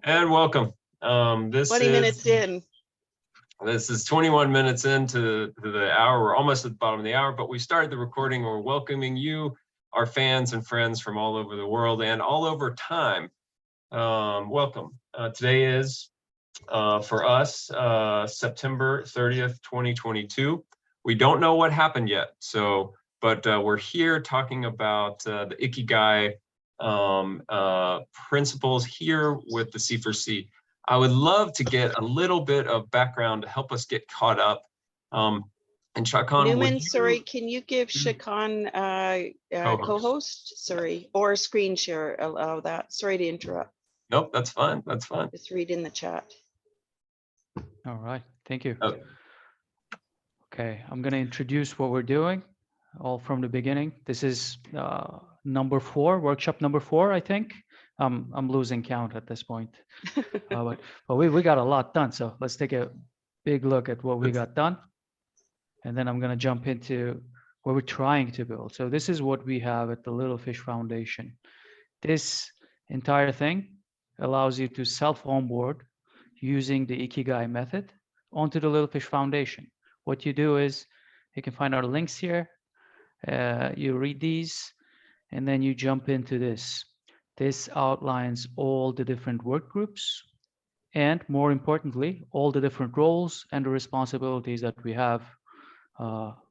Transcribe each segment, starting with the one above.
And welcome. 20 minutes in. This is 21 minutes into the hour. We're almost at the bottom of the hour, but we started the recording. We're welcoming you, our fans and friends from all over the world and all over time. Welcome. Today is, for us, September 30th, 2022. We don't know what happened yet, but we're here talking about the Ikigai principles here with the C4C. I would love to get a little bit of background to help us get caught up. And Chakhan, Newman, sorry, can you give Chakhan co-host? Sorry, or screen share, allow that. Sorry to interrupt. Nope, that's fine. That's fine. Just read in the chat. All right, thank you. Oh. Okay, I'm going to introduce what we're doing all from the beginning. This is number 4, workshop number 4, I think. I'm losing count at this point. But we got a lot done. So let's take a big look at what we got done. And then I'm going to jump into what we're trying to build. So this is what we have at the Littlefish Foundation. This entire thing allows you to self-onboard using the Ikigai method onto the Littlefish Foundation. What you do is you can find our links here. You read these, and then you jump into this. This outlines all the different work groups, and more importantly, all the different roles and the responsibilities that we have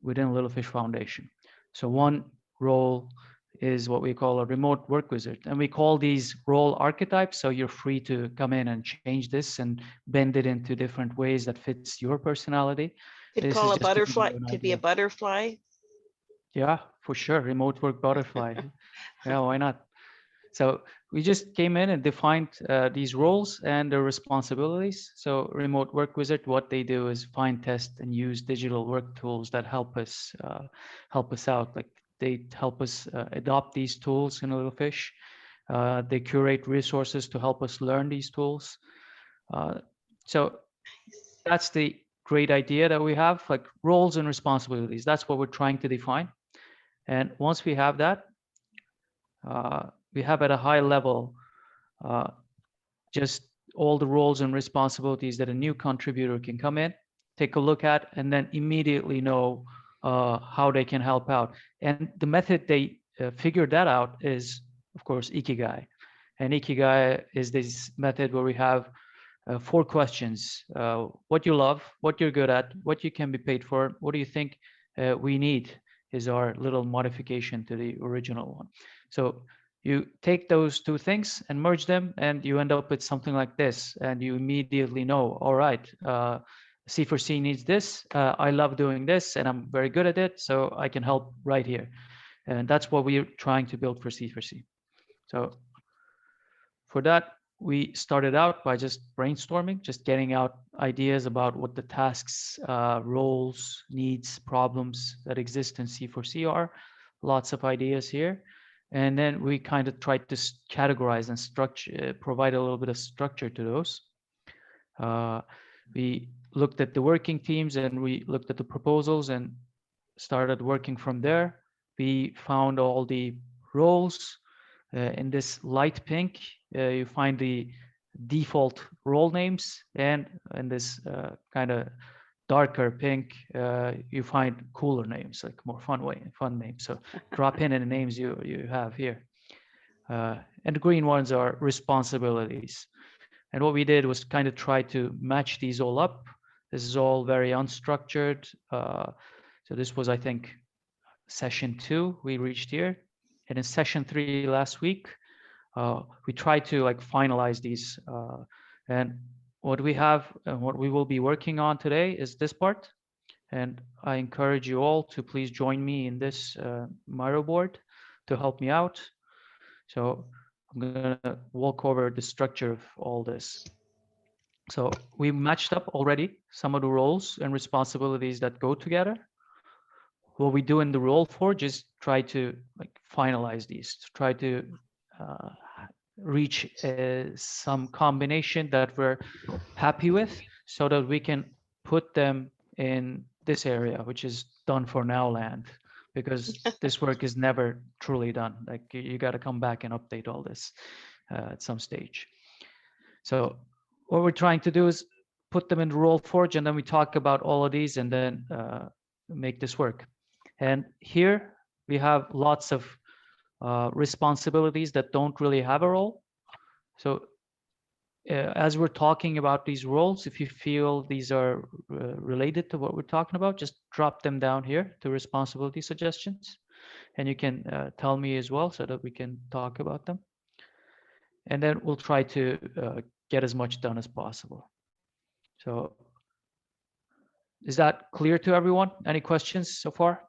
within Littlefish Foundation. So one role is what we call a remote work wizard, and we call these role archetypes. So you're free to come in and change this and bend it into different ways that fits your personality. Could call a butterfly, could be a butterfly. Yeah, for sure. Remote work butterfly. Yeah, why not? So we just came in and defined these roles and their responsibilities. So remote work wizard, what they do is find, test, and use digital work tools that help us out. Like they help us adopt these tools in Littlefish. They curate resources to help us learn these tools. So that's the great idea that we have, like roles and responsibilities. That's what we're trying to define. And once we have that, we have at a high level just all the roles and responsibilities that a new contributor can come in, take a look at, and then immediately know how they can help out. And the method they figured that out is, of course, Ikigai. And Ikigai is this method where we have 4 questions: what you love, what you're good at, what you can be paid for, what do you think we need, is our little modification to the original one. So you take those 2 things and merge them, and you end up with something like this, and you immediately know, all right, C4C needs this, I love doing this, and I'm very good at it, so I can help right here. And that's what we're trying to build for C4C. So for that, we started out by just brainstorming, just getting out ideas about what the tasks, roles, needs, problems that exist in C4C are. Lots of ideas here. And then we kind of tried to categorize and structure, provide a little bit of structure to those. We looked at the working teams and we looked at the proposals and started working from there. We found all the roles. In this light pink, you find the default role names, and in this kind of darker pink, you find cooler names, like more fun names. So drop in the names you have here. And the green ones are responsibilities. And what we did was kind of try to match these all up. This is all very unstructured. So this was, I think, session 2 we reached here. And in session 3 last week, we tried to like finalize these. And what we have and what we will be working on today is this part. And I encourage you all to please join me in this Miro board to help me out. So I'm going to walk over the structure of all this. So we matched up already some of the roles and responsibilities that go together. What we do in the role for, just try to like finalize these, to try to reach some combination that we're happy with, so that we can put them in this area, which is done for now land. because this work is never truly done. Like you got to come back and update all this at some stage. So what we're trying to do is put them in Roll4j, and then we talk about all of these and then make this work. And here we have lots of responsibilities that don't really have a role. So as we're talking about these roles, if you feel these are related to what we're talking about, just drop them down here to responsibility suggestions. And you can tell me as well so that we can talk about them. And then we'll try to get as much done as possible. So is that clear to everyone? Any questions so far?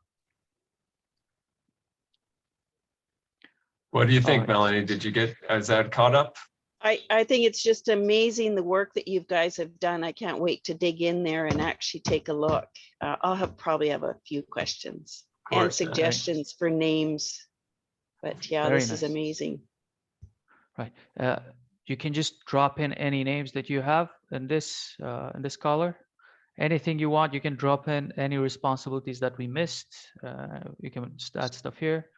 What do you think, right. Melanie? Did you get, is that caught up? I think it's just amazing the work that you guys have done. I can't wait to dig in there and actually take a look. I'll probably have a few questions and suggestions for names. But yeah, Very this is nice. amazing. Right. You can just drop in any names that you have in this color. Anything you want, you can drop in any responsibilities that we missed. You can add stuff here.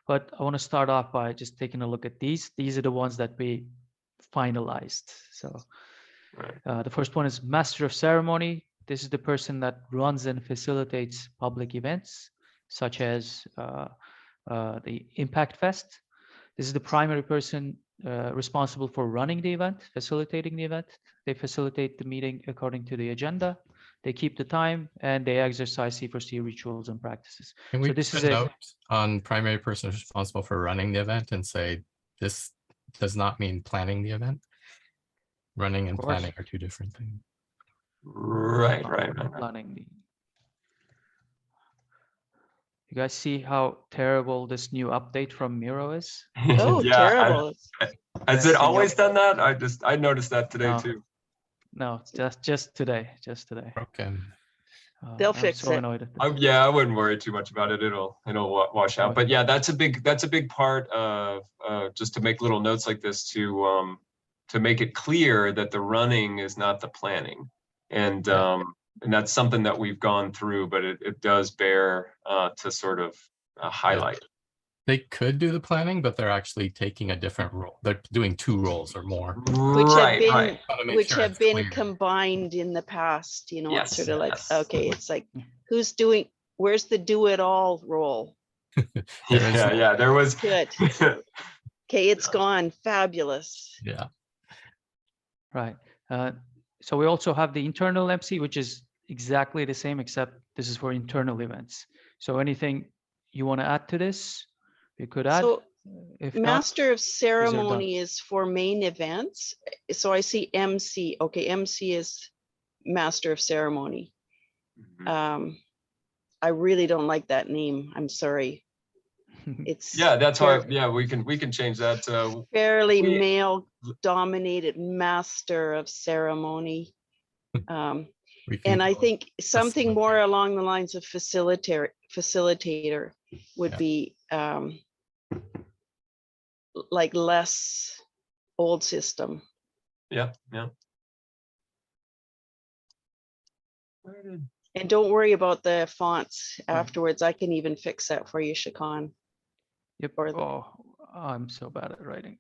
But I want to start off by just taking a look at these. These are the ones that we finalized. So the first one is Master of Ceremony. This is the person that runs and facilitates public events, such as the Impact Fest. This is the primary person responsible for running the event, facilitating the event. They facilitate the meeting according to the agenda. They keep the time and they exercise C4C rituals and practices. Can we so this put is a note on primary person responsible for running the event and say this does not mean planning the event? Running and planning are two different things. Right. Planning. You guys see how terrible this new update from Miro is? Oh, Yeah, terrible. has it always done that? I noticed that today too. No, just today. Okay. They'll fix it. Annoyed at Yeah, I wouldn't worry too much about it. It'll wash out. But yeah, that's a big part of just to make little notes like this to make it clear that the running is not the planning, and that's something that we've gone through, but it does bear to sort of highlight. Yeah. They could do the planning, but they're actually taking a different role. They're doing two roles or more. Which have been combined in the past, you know, Yes, it's sort of like, okay, it's like, where's the do it all role? There was. Good. Okay, it's gone. Fabulous. Yeah. Right. So we also have the internal MC, which is exactly the same, except this is for internal events. So anything you want to add to this, you could add. So if Master of Ceremony is for main events. So I see MC. Okay, MC is Master of Ceremony. I really don't like that name. I'm sorry. It's that's why we can change that. Fairly male dominated Master of Ceremony. And I think something more along the lines of facilitator would be like less old system. Yeah. And don't worry about the fonts afterwards. I can even fix that for you, Chakhan. Yep. I'm so bad at writing.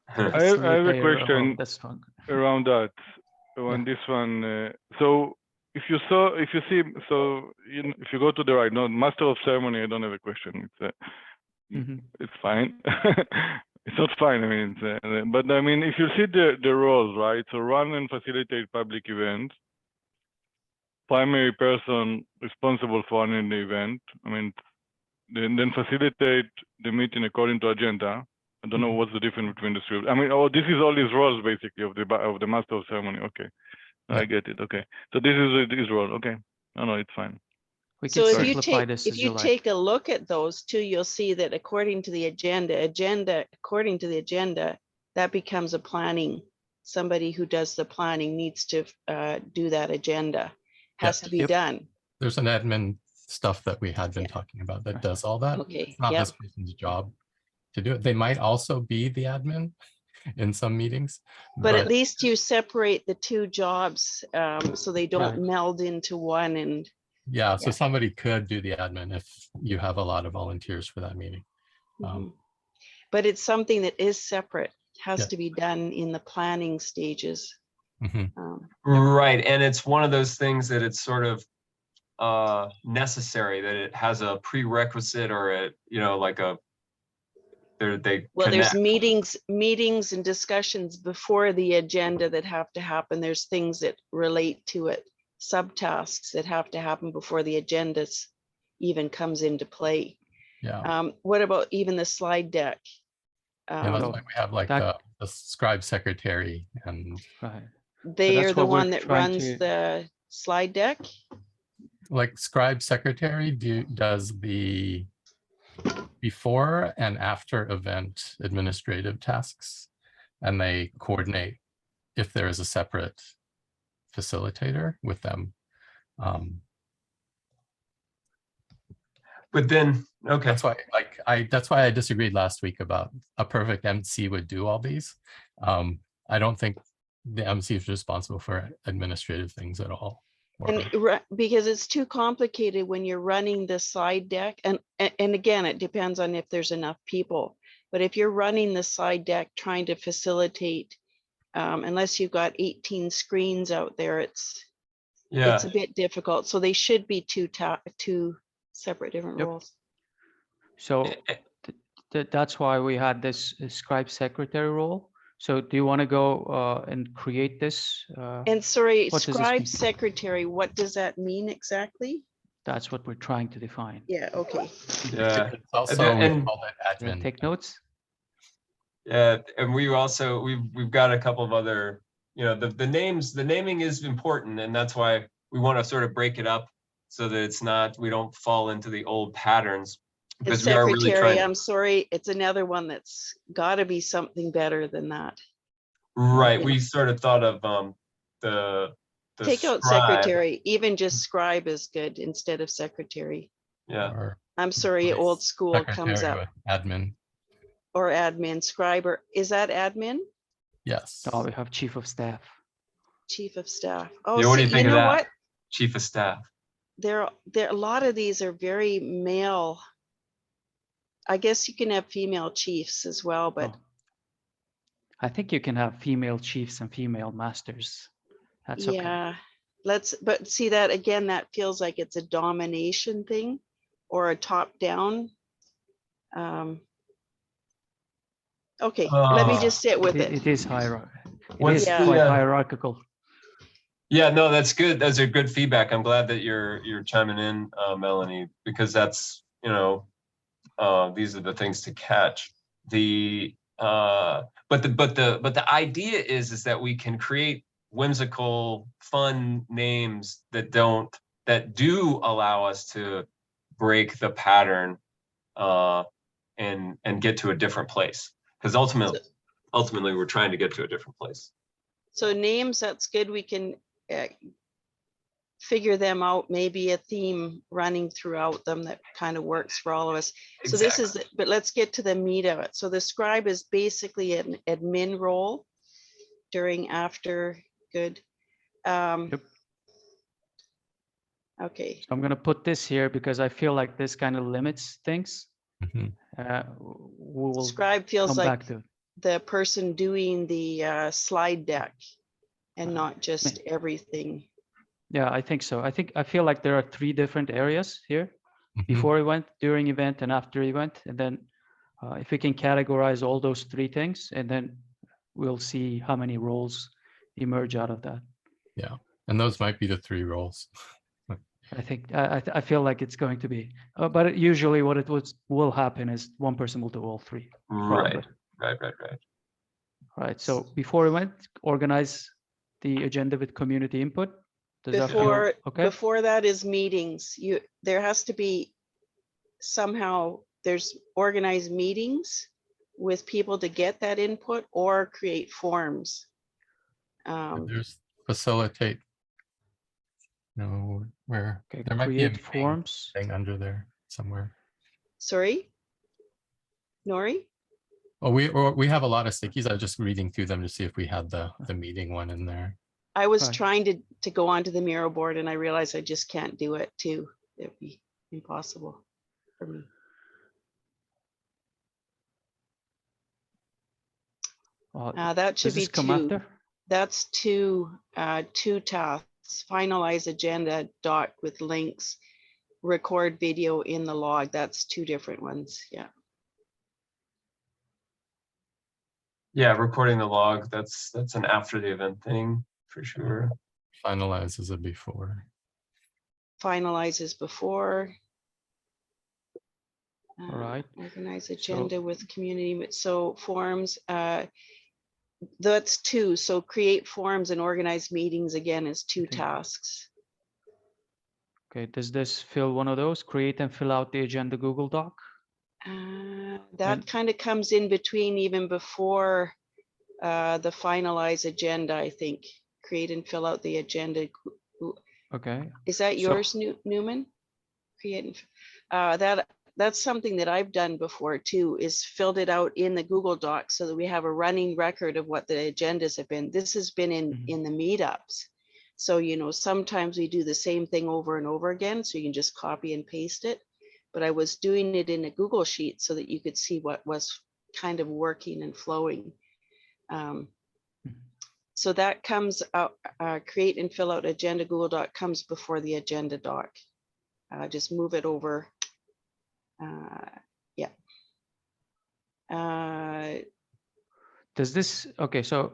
I have a question around that. On this one, so if you go to the right, no, Master of Ceremony, I don't have a question. It's fine. It's not fine. I mean, but I mean, if you see the roles, right? So run and facilitate public events. Primary person responsible for running the event. I mean, then facilitate the meeting according to agenda. I don't know what's the difference between the two. I mean, this is all these roles basically of the Master of Ceremony. Okay, I get it. Okay, so this is his role. Okay, no, it's fine. So if you take a look at those two, you'll see that according to the agenda, that becomes a planning. Somebody who does the planning needs to do that agenda. Has to be done. There's an admin stuff that we had been talking about that does all that. Okay. It's not this person's job to do it. They might also be the admin in some meetings. But at least you separate the two jobs so they don't meld into one. And Yeah, so Yeah. somebody could do the admin if you have a lot of volunteers for that meeting. But it's something that is separate, has Yeah. to be done in the planning stages. Right, and it's one of those things that it's sort of necessary, that it has a prerequisite or a, you know, like a, they Well, there's connect. meetings and discussions before the agenda that have to happen. There's things that relate to it, subtasks that have to happen before the agendas even comes into play. Yeah. What about even the slide deck? Yeah, that's why we have like the scribe secretary, and they are the one that runs the slide deck. Like scribe secretary does the before and after event administrative tasks, and they coordinate if there is a separate facilitator with them. But then, okay. That's why I disagreed last week about a perfect MC would do all these. I don't think the MC is responsible for administrative things at all. And because it's too complicated when you're running the slide deck, and again, it depends on if there's enough people. But if you're running the slide deck, trying to facilitate, unless you've got 18 screens out there, it's a bit difficult. So they should be two separate different roles. So that's why we had this scribe secretary role. So do you want to go and create this? And sorry, scribe secretary, what does that mean exactly? That's what we're trying to define. Yeah, okay. Yeah. It's also, we call it admin. Take notes. Yeah, and we've got a couple of other, you know, the naming is important, and that's why we want to sort of break it up so that it's not, we don't fall into the old patterns. Because we are really trying. I'm sorry, it's another one that's got to be something better than that. Right, we sort of thought of the take out secretary. Even just scribe is good instead of secretary. Yeah. I'm sorry, old school comes up. Admin. Or admin, scribe, or is that admin? Yes. Oh, we have chief of staff. Chief of staff. Oh, yeah, what do you think of that? What? Chief of staff. There a lot of these are very male. I guess you can have female chiefs as well, but I think you can have female chiefs and female masters. That's okay. But see that again, that feels like it's a domination thing or a top down. Okay, let me just sit with it. It is hierarchical. What's quite hierarchical. Yeah, no, that's good. Those are good feedback. I'm glad that you're chiming in, Melanie, because that's, you know, these are the things to catch. But the idea is that we can create whimsical, fun names that do allow us to break the pattern and get to a different place. Because ultimately we're trying to get to a different place. So names, that's good. We can figure them out, maybe a theme running throughout them that kind of works for all of us. Exactly. So this is, but let's get to the meat of it. So the scribe is basically an admin role during, after, good. Yep. Okay. I'm going to put this here because I feel like this kind of limits things. Scribe feels like the person doing the slide deck and not just everything. Yeah, I think so. I feel like there are 3 different areas here: before event, during event, and after event. And then if we can categorize all those 3 things, and then we'll see how many roles emerge out of that. Yeah, and those might be the 3 roles. I think I feel like it's going to be, but usually what will happen is one person will do all 3. Right. Right. So before event, organize the agenda with community input. Before that is meetings. There has to be somehow there's organized meetings with people to get that input or create forms. There's facilitate. No, where there might be a forms thing under there somewhere. Sorry, Nori? Oh, we have a lot of stickies. I was just reading through them to see if we had the meeting one in there. I was Right. trying to go onto the Miro board and I realized I just can't do it too. It'd be impossible for me. That should Does be this come 2. after? That's 2 tasks. Finalize agenda doc with links, record video in the log. That's 2 different ones. Yeah. Yeah, recording the log, that's an after the event thing for sure. Finalize is a before. Finalizes before. All right. Organize agenda with community. So forums, that's 2. So create forums and organize meetings again is 2 Okay. tasks. Okay, does this fill one of those? Create and fill out the agenda Google Doc? That kind of comes in between, even before the finalize agenda, I think. Create and fill out the agenda. Okay. Is that yours, Newman? Create and that's something that I've done before too, is filled it out in the Google Doc so that we have a running record of what the agendas have been. This has been in the meetups. So, you know, sometimes we do the same thing over and over again, so you can just copy and paste it. But I was doing it in a Google Sheet so that you could see what was kind of working and flowing. So that comes out, create and fill out agenda Google Doc comes before the agenda doc. Just move it over. Yeah. Does this, okay, so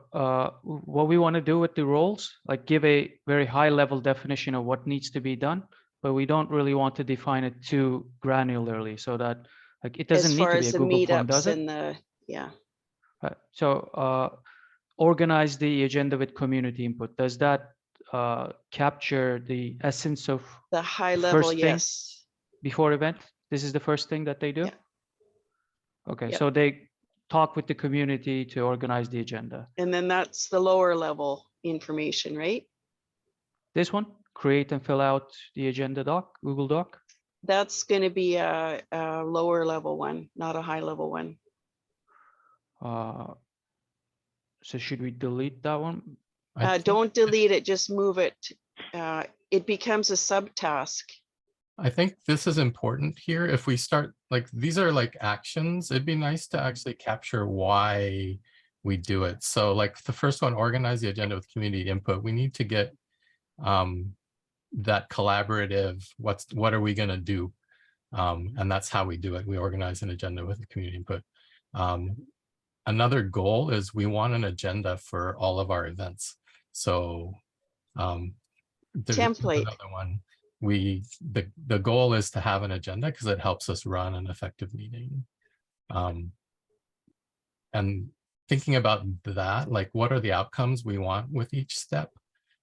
what we want to do with the roles, like give a very high level definition of what needs to be done, but we don't really want to define it too granularly so that like it doesn't need to be a Google form, does it? Yeah. So organize the agenda with community input. Does that capture the essence of the high level? First Yes. Before event? This is the first thing that they do? Yeah. Okay, yep. So they talk with the community to organize the agenda. And then that's the lower level information, right? This one, create and fill out the agenda doc, Google Doc. That's going to be a lower level one, not a high level one. So should we delete that one? Don't delete it, just move it. It becomes a subtask. I think this is important here. If we start, like, these are like actions, it'd be nice to actually capture why we do it. So like the first one, organize the agenda with community input. We need to get that collaborative, what are we going to do? And that's how we do it. We organize an agenda with the community input. Another goal is we want an agenda for all of our events. So there's template. Another one. The goal is to have an agenda because it helps us run an effective meeting. And thinking about that, like what are the outcomes we want with each step,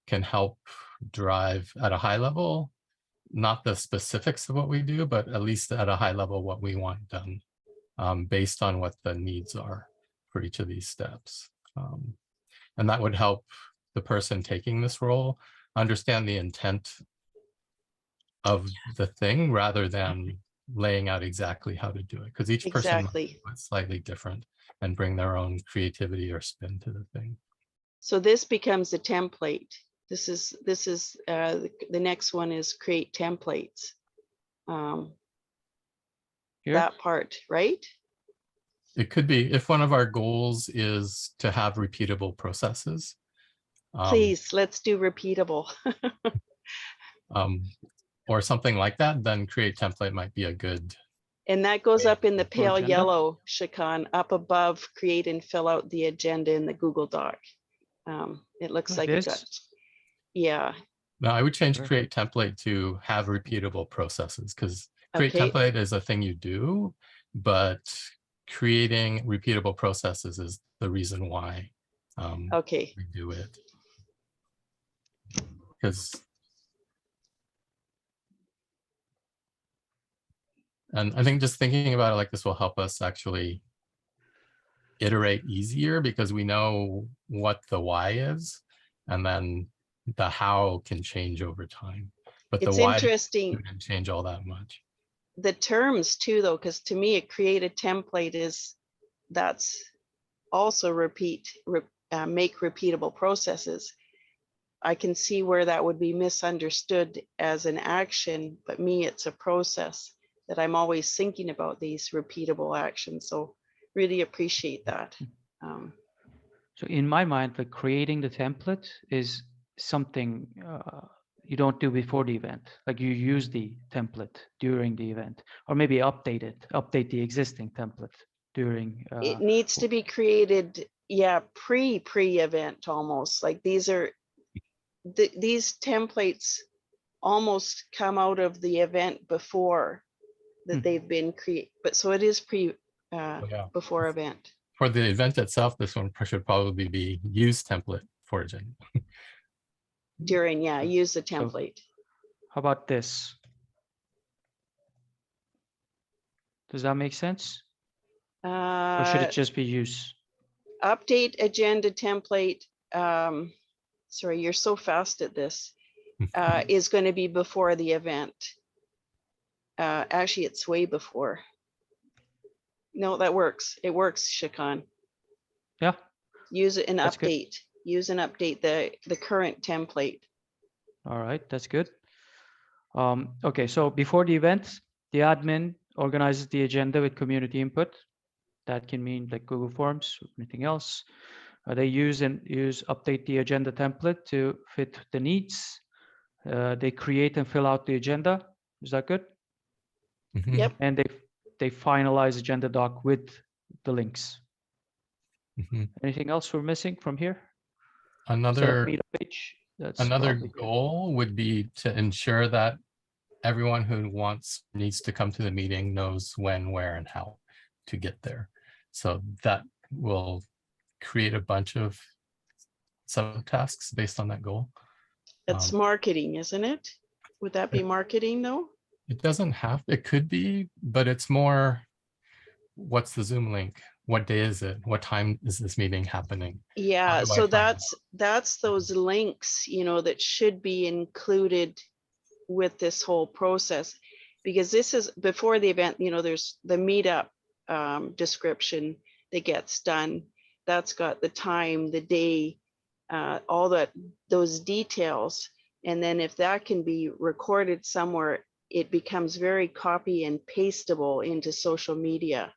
can help drive at a high level, not the specifics of what we do, but at least at a high level what we want done based on what the needs are for each of these steps. And that would help the person taking this role understand the intent of the thing rather than laying out exactly how to do it, because each person might do it slightly different and bring their own creativity or spin to the thing. So this becomes a template. This is the next one is create templates. That part, right? It could be, if one of our goals is to have repeatable processes. Please, let's do repeatable. Or something like that, then create template might be a good. And that goes up in the pale yellow, Chakhan, up above, create and fill out the agenda in the Google Doc. It looks like it's, yeah. No, I would change create template to have repeatable processes, because create template is a thing you do, but creating repeatable processes is the reason why we do it. Because and I think just thinking about it like this will help us actually iterate easier, because we know what the why is, and then the how can change over time. But the why didn't change all that much. The terms too, though, because to me, a create a template that's also make repeatable processes. I can see where that would be misunderstood as an action, but me, it's a process that I'm always thinking about these repeatable actions. So really appreciate that. So in my mind, like creating the template is something you don't do before the event. Like you use the template during the event, or maybe update the existing template during. It needs to be created, yeah, pre-event almost. Like these are these templates almost come out of the event before that they've been created. But so it is before event. For the event itself, this one should probably be use template for agenda. During, yeah, use the template. So how about this? Does that make sense? Or should it just be use? Update agenda template. Sorry, you're so fast at this. Is going to be before the event. Actually, it's way before. No, that works. It works, Chakhan. Yeah. Use it and That's update. Good. Use and update the current template. All right, that's good. Okay, so before the event, the admin organizes the agenda with community input. That can mean like Google Forms or anything else. They use update the agenda template to fit the needs. They create and fill out the agenda. Is that good? Yep. And they finalize agenda doc with the links. Anything else we're missing from here? Another page. Another goal would be to ensure that everyone who needs to come to the meeting knows when, where, and how to get there. So that will create a bunch of subtasks based on that goal. It's marketing, isn't it? Would that be marketing though? It doesn't have, it could be, but it's more, what's the Zoom link? What day is it? What time is this meeting happening? Yeah, so that's those links, you know, that should be included with this whole process, because this is before the event. You know, there's the meetup description that gets done. That's got the time, the day, all those details. And then if that can be recorded somewhere, it becomes very copy and pastable into social media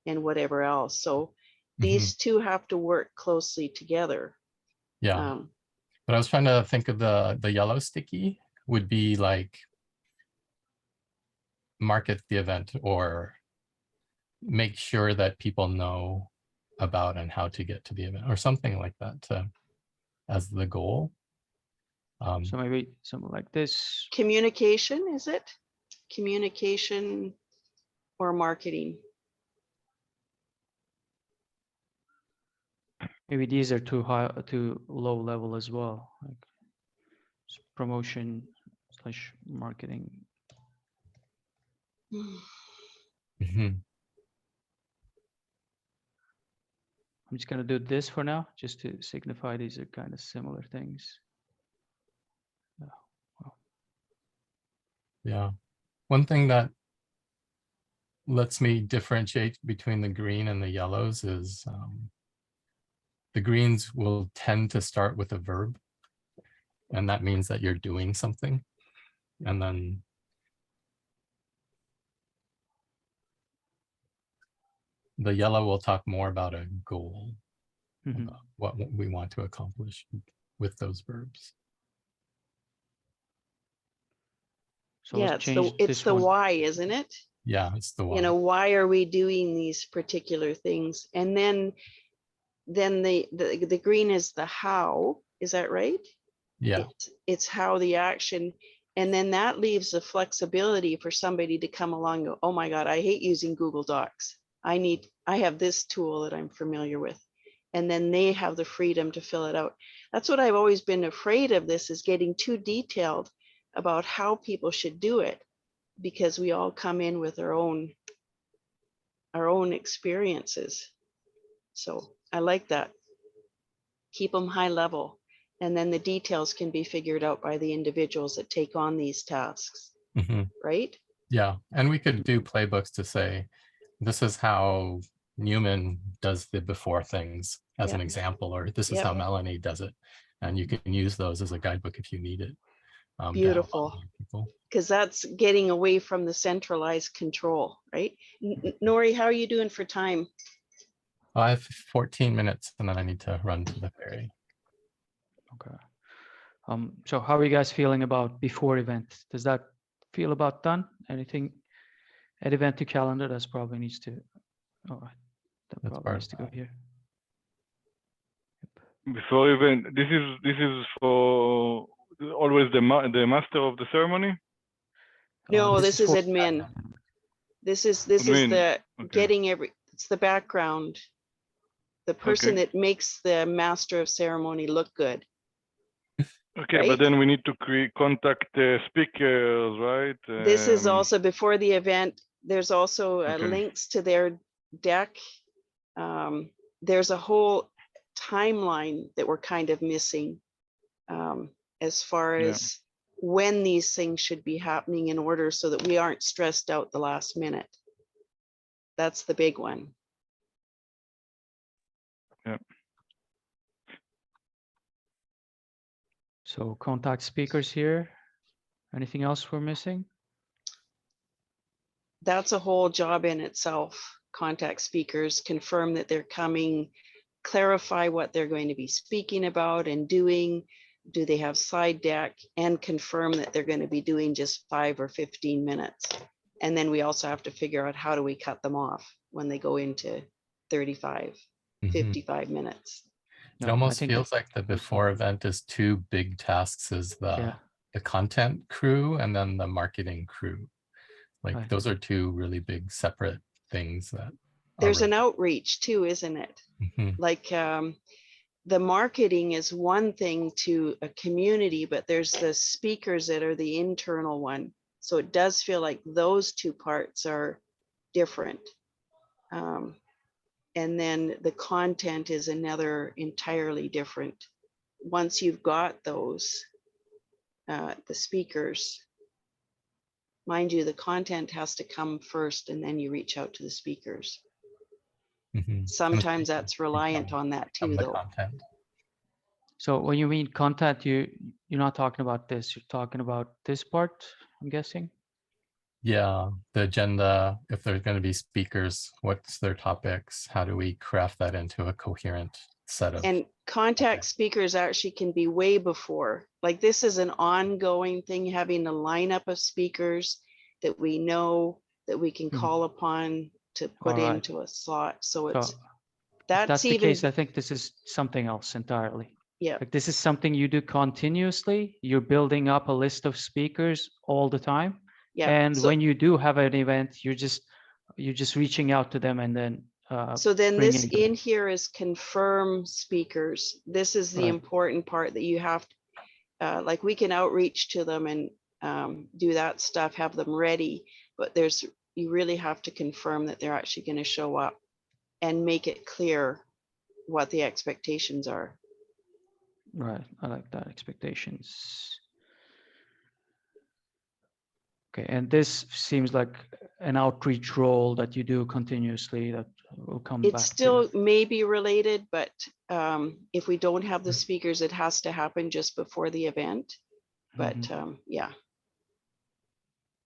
and whatever else. So these two have to work closely together. Yeah. But I was trying to think of the yellow sticky would be like market the event or make sure that people know about and how to get to the event or something like that as the goal. So maybe something like this. Communication, is it? Communication or marketing? Maybe these are too low level as well, like promotion / marketing. I'm just going to do this for now, just to signify these are kind of similar things. Yeah. One thing that lets me differentiate between the green and the yellows is the greens will tend to start with a verb, and that means that you're doing something. And then the yellow will talk more about a goal, about what we want to accomplish with those verbs. So yeah, it's the why, isn't it? Yeah, it's the why. You know, why are we doing these particular things? And then the green is the how, is that right? Yeah. It's how the action, and then that leaves the flexibility for somebody to come along and go, oh my God, I hate using Google Docs. I have this tool that I'm familiar with. And then they have the freedom to fill it out. That's what I've always been afraid of, this is getting too detailed about how people should do it, because we all come in with our own experiences. So I like that. Keep them high level, and then the details can be figured out by the individuals that take on these tasks, right? Yeah, and we could do playbooks to say, this is how Newman does the before things as an example, or this is how Melanie does it. and you can use those as a guidebook if you need it. to help Beautiful. other people. Because that's getting away from the centralized control, right? Nori, how are you doing for time? I have 14 minutes and then I need to run to the ferry. Okay. So how are you guys feeling about before event? Does that feel about done? Anything at event to calendar? That's probably needs to. All right. That That's probably part needs to of go that. here. Before event, this is for always the master of the ceremony. No, this is for admin. This is Admin, the okay. getting it's the background. The person Okay. that makes the master of ceremony look good. Okay, right? but then we need to contact speakers, right? This is also before the event. There's also Okay. links to their deck. There's a whole timeline that we're kind of missing as far as when these things should be happening in order so that we aren't stressed out the last minute. That's the big one. Yeah. So contact speakers here. Anything else we're missing? That's a whole job in itself. Contact speakers, confirm that they're coming, clarify what they're going to be speaking about and doing. Do they have slide deck, and confirm that they're going to be doing just 5 or 15 minutes. And then we also have to figure out how do we cut them off when they go into 35, 55 minutes. It No, almost I think feels like the before event is two big tasks, is the content crew and then the marketing crew. Like Right. those are two really big separate things that There's an outreach too, isn't it? Like the marketing is one thing to a community, but there's the speakers that are the internal one. So it does feel like those two parts are different. And then the content is another entirely different. Once you've got those, the speakers, mind you, the content has to come first and then you reach out to the speakers. Sometimes that's reliant on that too, though. Content. So when you mean content, you're not talking about this, you're talking about this part, I'm guessing? Yeah, the agenda, if there's going to be speakers, what's their topics? How do we craft that into a coherent set of? And contact speakers actually can be way before. Like this is an ongoing thing, having a lineup of speakers that we know that we can call upon to put into a slot. So it's that's the even case. I think this is something else entirely. Yeah. Like this is something you do continuously. You're building up a list of speakers all the time. Yeah. And so, when you do have an event, you're just reaching out to them and then so then this bringing in here is confirm speakers. This is the important part that you have to, like we can outreach to them and do that stuff, have them ready, but you really have to confirm that they're actually going to show up and make it clear what the expectations are. Right, I like that, expectations. Okay, and this seems like an outreach role that you do continuously that will come back. It still may be related, but if we don't have the speakers, it has to happen just before the event. But yeah.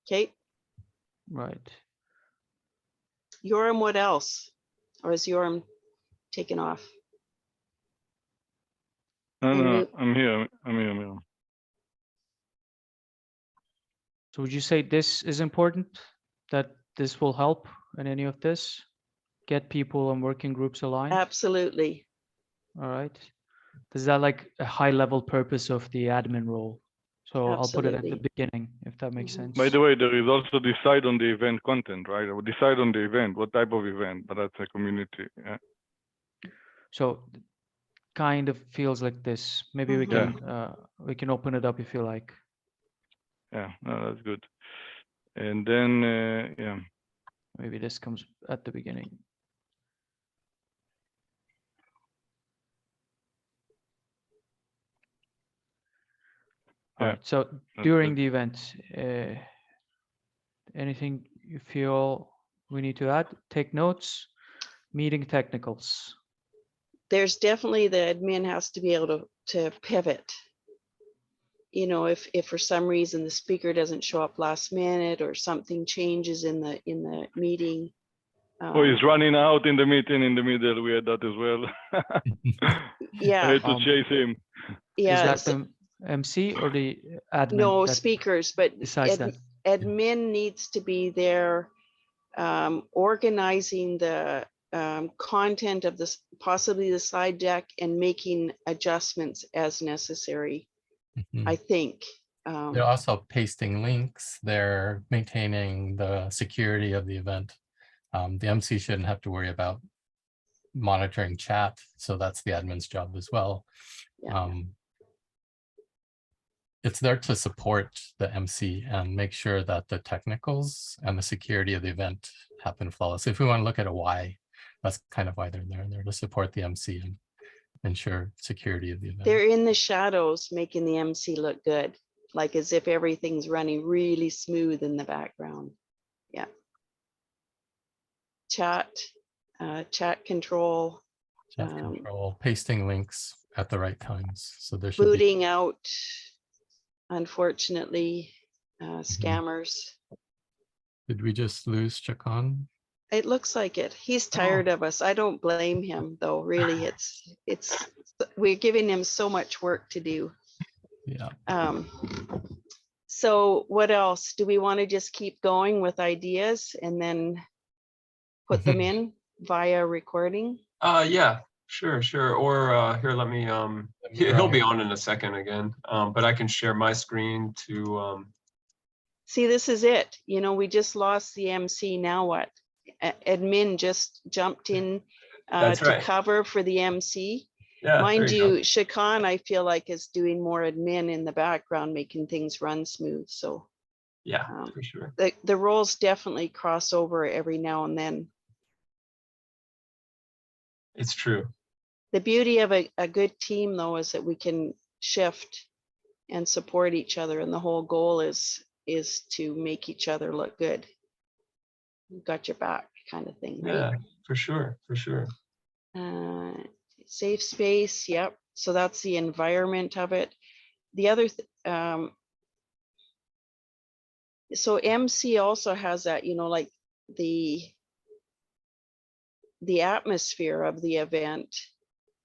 Okay. Right. Yoram, what else? Or is Yoram taken off? No, I'm here. I'm here. So would you say this is important, that this will help in any of this? Get people and working groups aligned? Absolutely. All right. Is that like a high level purpose of the admin role? So I'll put it at the beginning, if that makes sense. By the way, there is also decide on the event content, right? Or decide on the event, what type of event, but that's a community. Yeah. So kind of feels like this. Maybe we can open it up if you like. Yeah, no, that's good. And then yeah. Maybe this comes at the beginning. All right, so during the event, anything you feel we need to add? Take notes, meeting technicals. There's definitely the admin has to be able to pivot. You know, if for some reason the speaker doesn't show up last minute or something changes in the meeting. Oh, he's running out in the meeting in the middle. We had that as well. Yeah. I had to chase him. Yeah. Is that the MC or the admin? No, speakers, but besides that, admin needs to be there, organizing the content of this, possibly the slide deck, and making adjustments as necessary. I think. They're also pasting links. They're maintaining the security of the event. The MC shouldn't have to worry about monitoring chat, so that's the admin's job as well. Yeah. It's there to support the MC and make sure that the technicals and the security of the event happen flawless. If we want to look at a why, that's kind of why they're there. They're to support the MC and ensure security of the event. They're in the shadows making the MC look good, like as if everything's running really smooth in the background. Yeah. Chat control. Chat control, pasting links at the right times. So there should booting out, unfortunately, scammers. Did we just lose Chakhan? It looks like it. He's tired of us. I don't blame him though. Really, it's we're giving him so much work to do. Yeah. So what else? Do we want to just keep going with ideas and then put them in via recording? Yeah, sure. Or here, let me he'll be on in a second again. But I can share my screen to see, this is it. You know, we just lost the MC. Now what? Admin just jumped in to cover for the MC. Yeah, mind you, Chakhan, I feel like, is doing more admin in the background, making things run smooth. So yeah, for sure. The roles definitely cross over every now and then. It's true. The beauty of a good team, though, is that we can shift and support each other, and the whole goal is to make each other look good. Got your back, kind of thing, right? Yeah, for sure. Safe space, yep. So that's the environment of it. The other, so MC also has that, you know, like the atmosphere of the event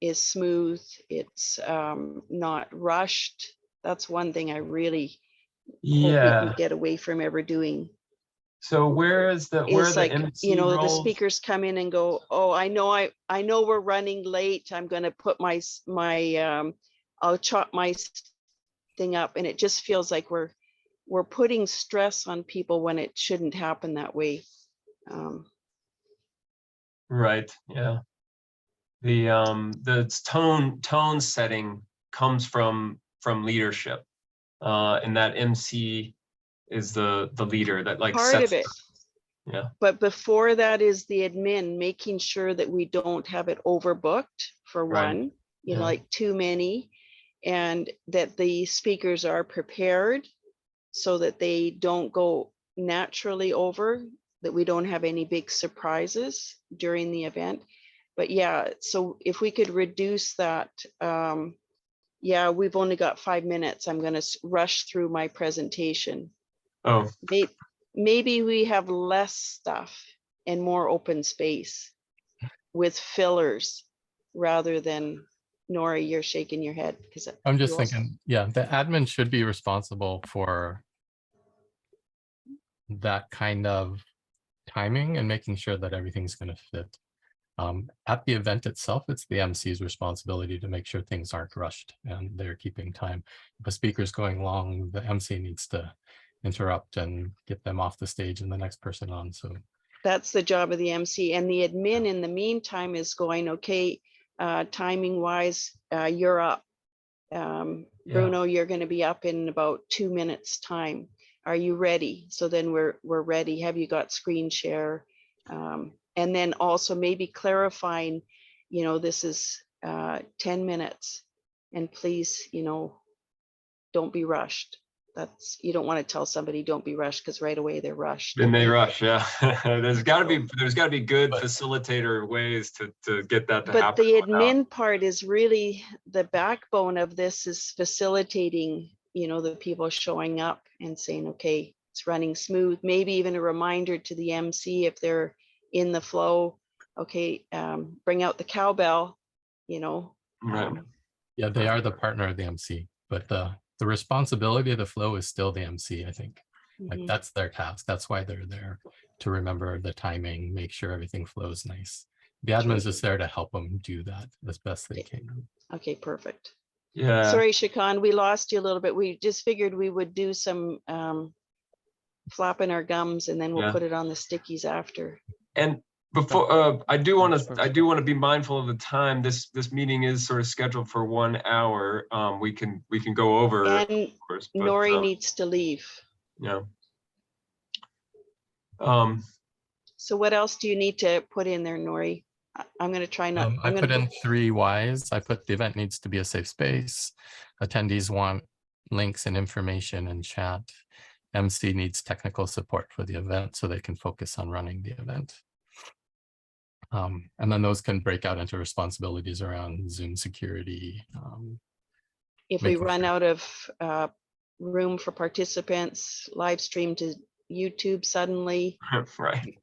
is smooth. It's not rushed. That's one thing I really hope we can get away from ever doing. So where is the like, MC you know, roles? the speakers come in and go, oh, I know we're running late. I'm going to put I'll chop my thing up, and it just feels like we're putting stress on people when it shouldn't happen that way. Right. Yeah. The tone setting comes from leadership, and that MC is the leader that like part of it. Yeah. But before that is the admin, making sure that we don't have it overbooked for one, you know, like too many, and that the speakers are prepared so that they don't go naturally over, that we don't have any big surprises during the event. But yeah, so if we could reduce that, yeah, we've only got 5 minutes. I'm going to rush through my presentation. Oh, maybe we have less stuff and more open space with fillers rather than, Nora, you're shaking your head because I'm just thinking, yeah, the admin should be responsible for that kind of timing and making sure that everything's going to fit. At the event itself, it's the MC's responsibility to make sure things aren't rushed and they're keeping time. If a speaker's going long, the MC needs to interrupt and get them off the stage and the next person on. So that's the job of the MC, and the admin in the meantime is going, okay, timing wise, you're up. Bruno, you're going to be up in about 2 minutes time. Are you ready? So then we're ready. Have you got screen share? And then also maybe clarifying, you know, this is 10 minutes and please, you know, don't be rushed. you don't want to tell somebody don't be rushed, because right away they're rushed. Then they rush, yeah. There's got to be good facilitator ways to get that to happen. But the admin part is really the backbone of this, is facilitating, the people showing up and saying, okay, it's running smooth. Maybe even a reminder to the MC if they're in the flow. Okay, bring out the cowbell, Right. Yeah, they are the partner of the MC, but the responsibility of the flow is still the MC, I think. Like that's their task. That's why they're there, to remember the timing, make sure everything flows nice. The admin is just there to help them do that as best they can. Okay, perfect. Yeah. Sorry, Chakhan, we lost you a little bit. We just figured we would do some flapping our gums, and then we'll put it on the stickies after. And before I do want to be mindful of the time. This meeting is sort of scheduled for 1 hour. We can go over. And of course, but, Nori needs to leave. Yeah. So what else do you need to put in there, Nori? I'm going to try not. I put in 3 whys. I put the event needs to be a safe space. Attendees want links and information in chat. MC needs technical support for the event so they can focus on running the event. And then those can break out into responsibilities around Zoom security. If we run out of room for participants, live stream to YouTube suddenly. Right.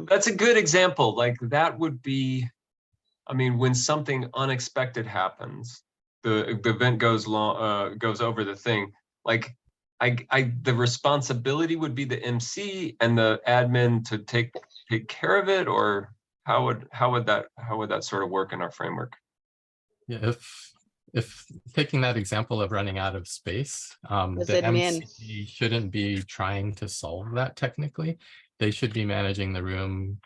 That's a good example. Like that would be, I mean, when something unexpected happens, the event goes over the thing. Like the responsibility would be the MC and the admin to take care of it, or how would that sort of work in our framework? Yeah, if taking that example of running out of space, the MC shouldn't be trying to solve that technically. They should be managing the room,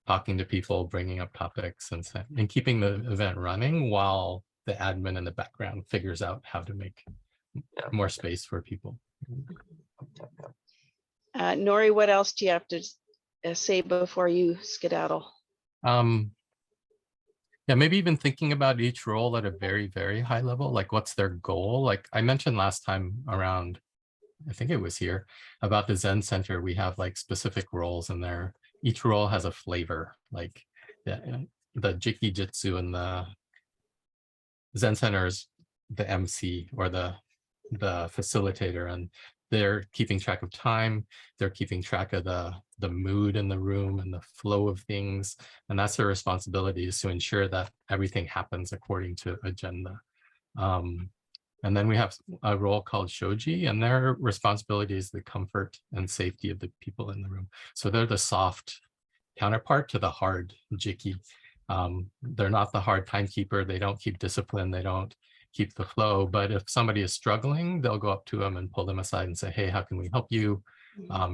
talking to people, bringing up topics, and keeping the event running while the admin in the background figures out how to make more space for people. Nori, what else do you have to say before you skedaddle? Yeah, maybe even thinking about each role at a very, very high level, like what's their goal? Like I mentioned last time around, I think it was here, about the Zen Center, we have like specific roles in there. Each role has a flavor, like the Jiki Jitsu and the Zen Center is the MC or the facilitator, and they're keeping track of time, they're keeping track of the mood in the room and the flow of things, and that's their responsibility, is to ensure that everything happens according to agenda. And then we have a role called Shoji, and their responsibility is the comfort and safety of the people in the room. So they're the soft counterpart to the hard Jiki. They're not the hard timekeeper, they don't keep discipline, they don't keep the flow, but if somebody is struggling, they'll go up to them and pull them aside and say, hey, how can we help you?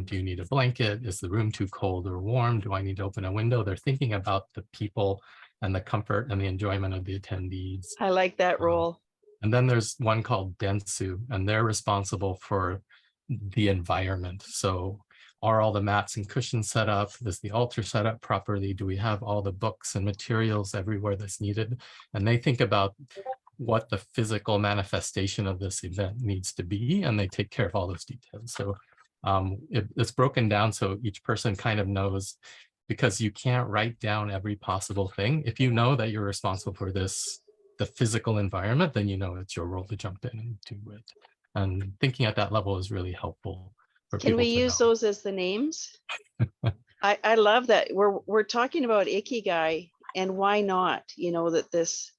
Do you need a blanket? Is the room too cold or warm? Do I need to open a window? They're thinking about the people and the comfort and the enjoyment of the attendees. I like that role. And then there's one called Densu, and they're responsible for the environment. So are all the mats and cushions set up? Is the altar set up properly? Do we have all the books and materials everywhere that's needed? And they think about what the physical manifestation of this event needs to be, and they take care of all those details. So it's broken down so each person kind of knows, because you can't write down every possible thing. If you know that you're responsible for this, the physical environment, then you know it's your role to jump in and do it. And thinking at that level is really helpful. Can we use those as the names? I love that. We're talking about Ikigai, and why not? That this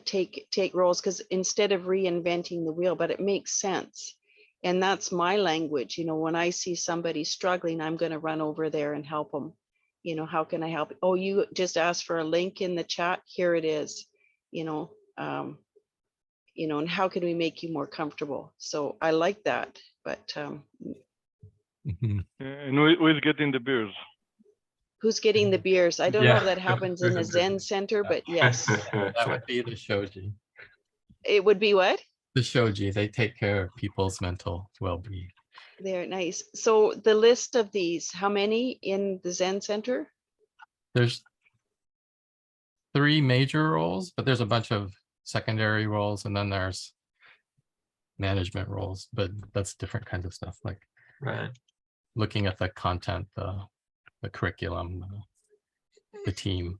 take roles, because instead of reinventing the wheel, but it makes sense. And that's my language. When I see somebody struggling, I'm going to run over there and help them. How can I help? Oh, you just asked for a link in the chat. Here it is. And how can we make you more comfortable? So I like that. But and who is getting the beers? Who's getting the beers? I don't know if that happens in the Zen Center, but yes. That would be the Shoji. It would be what? The Shoji. They take care of people's mental well-being. They're nice. So the list of these, how many in the Zen Center? There's 3 major roles, but there's a bunch of secondary roles, and then there's management roles, but that's different kinds of stuff, like Right. looking at the content, the curriculum, the team.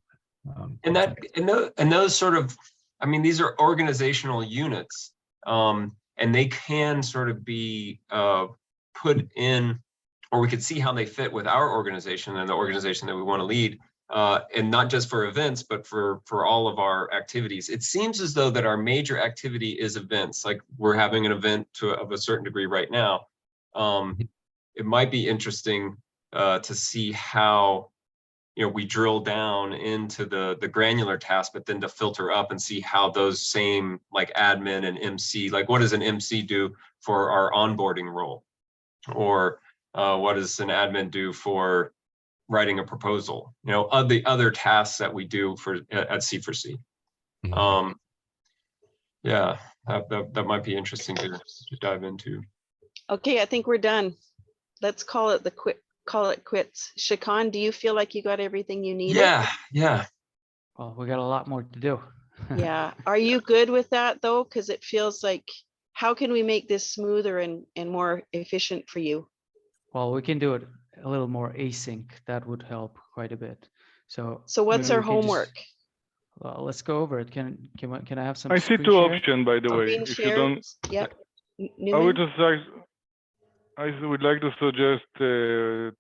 And that, and those sort of, I mean, these are organizational units, and they can sort of be put in, or we could see how they fit with our organization and the organization that we want to lead, and not just for events, but for all of our activities. It seems as though that our major activity is events, like we're having an event of a certain degree right now. It might be interesting to see how, you know, we drill down into the granular task, but then to filter up and see how those same, like admin and MC, like what does an MC do for our onboarding role? Or what does an admin do for writing a proposal? You know, the other tasks that we do for at C4C. Yeah, that might be interesting to dive into. Okay, I think we're done. Let's call it quits. Chakhan, do you feel like you got everything you needed? Yeah. Well, we got a lot more to do. Yeah. Are you good with that though? Because it feels like, how can we make this smoother and more efficient for you? Well, we can do it a little more async. That would help quite a bit. So what's our homework? Well, let's go over it. Can I have some? I see two options, by the way. If you don't, yep. I would like to suggest two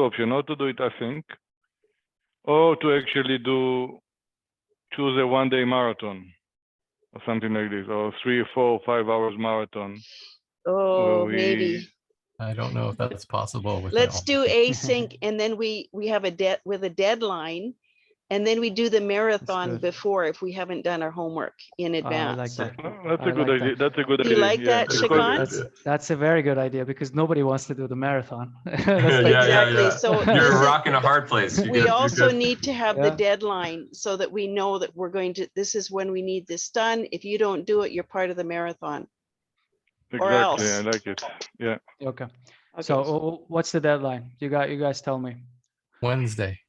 options: or to do it async, or to actually choose a one-day marathon or something like this, or 3, 4, 5 hours marathon. Oh, maybe. I don't know if that's possible. Let's do async, and then we have a deadline, and then we do the marathon before if we haven't done our homework in advance. I like that. That's a good idea. That's a good idea. You like that, Chakhan? That's a very good idea because nobody wants to do the marathon. Exactly. So you're rocking a hard place. We also need to have the deadline so that we know that we're going to, this is when we need this done. If you don't do it, you're part of the marathon. Exactly. I like it. Yeah. Okay. So what's the deadline? You guys tell me. Wednesday.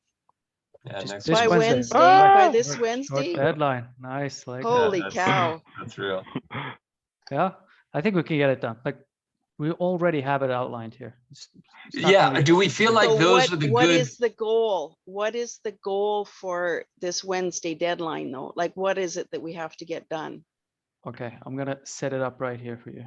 Yeah, by Wednesday. By this Wednesday. Short deadline. Nice. Like holy cow. That's real. Yeah, I think we can get it done. Like we already have it outlined here. Yeah. Do we feel like those are the what good? Is the goal? What is the goal for this Wednesday deadline though? Like what is it that we have to get done? Okay, I'm gonna set it up right here for you.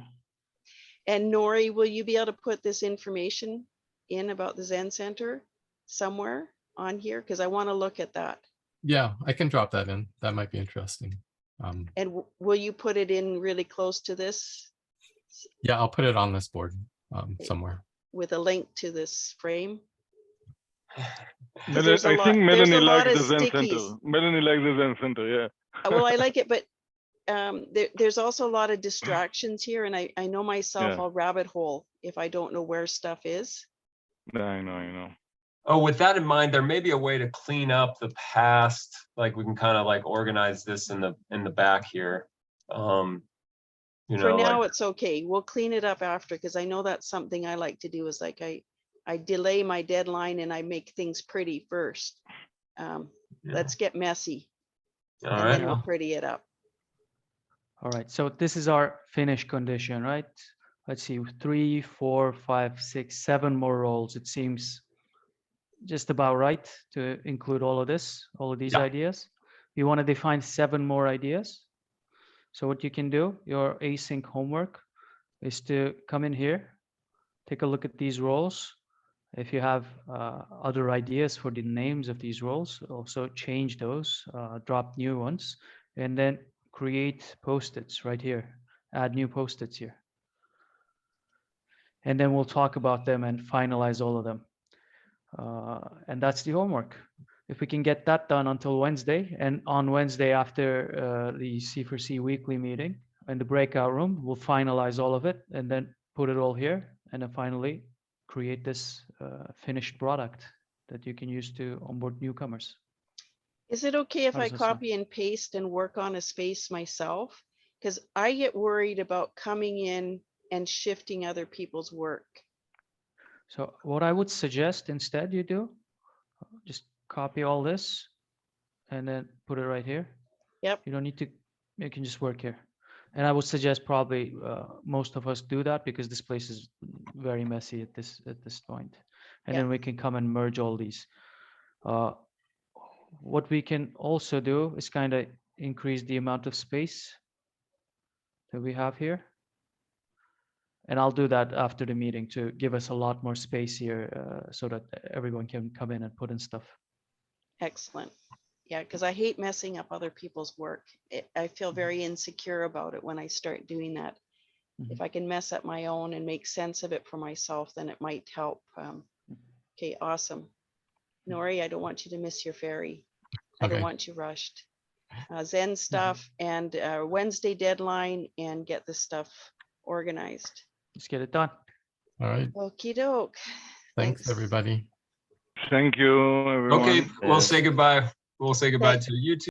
And Nori, will you be able to put this information in about the Zen Center somewhere on here? Because I want to look at that. Yeah, I can drop that in. That might be interesting. And will you put it in really close to this? Yeah, I'll put it on this board somewhere. With a link to this frame. I think Melanie likes the Zen Center. Melanie likes the Zen Center, yeah. Well, I like it, but there's also a lot of distractions here, and I know myself, I'll rabbit hole if I don't know where stuff is. I know. Oh, with that in mind, there may be a way to clean up the past. Like we can kind of like organize this in the back here. You know, for now, it's okay. We'll clean it up after, because I know that's something I like to do is like I delay my deadline and I make things pretty first. Let's get messy. All and right. Then we'll pretty it up. All right, so this is our finish condition, right? Let's see, 3, 4, 5, 6, 7 more roles. It seems just about right to include all of these ideas. You want to define 7 more ideas. So what you can do, your async homework is to come in here, take a look at these roles. If you have other ideas for the names of these roles, also change those, drop new ones, and then create post-its right here, add new post-its here. And then we'll talk about them and finalize all of them. And that's the homework. If we can get that done until Wednesday, and on Wednesday after the C4C weekly meeting in the breakout room, we'll finalize all of it and then put it all here. And then finally create this finished product that you can use to onboard newcomers. Is it okay if I copy and paste and work on a space myself? Because I get worried about coming in and shifting other people's work. So what I would suggest instead you do, just copy all this and then put it right here. Yep. You don't need to, you can just work here. And I would suggest probably most of us do that because this place is very messy at this point. And then we can come and merge all these. What we can also do is kind of increase the amount of space that we have here. And I'll do that after the meeting to give us a lot more space here so that everyone can come in and put in stuff. Excellent. Yeah, because I hate messing up other people's work. I feel very insecure about it when I start doing that. If I can mess up my own and make sense of it for myself, then it might help. Okay, awesome. Nori, I don't want you to miss your ferry. I don't want you rushed. Zen stuff and Wednesday deadline and get this stuff organized. Let's get it done. All right. Okie doke. Thanks, everybody. Thank you, everyone. Okay, we'll say goodbye. We'll say goodbye to you two.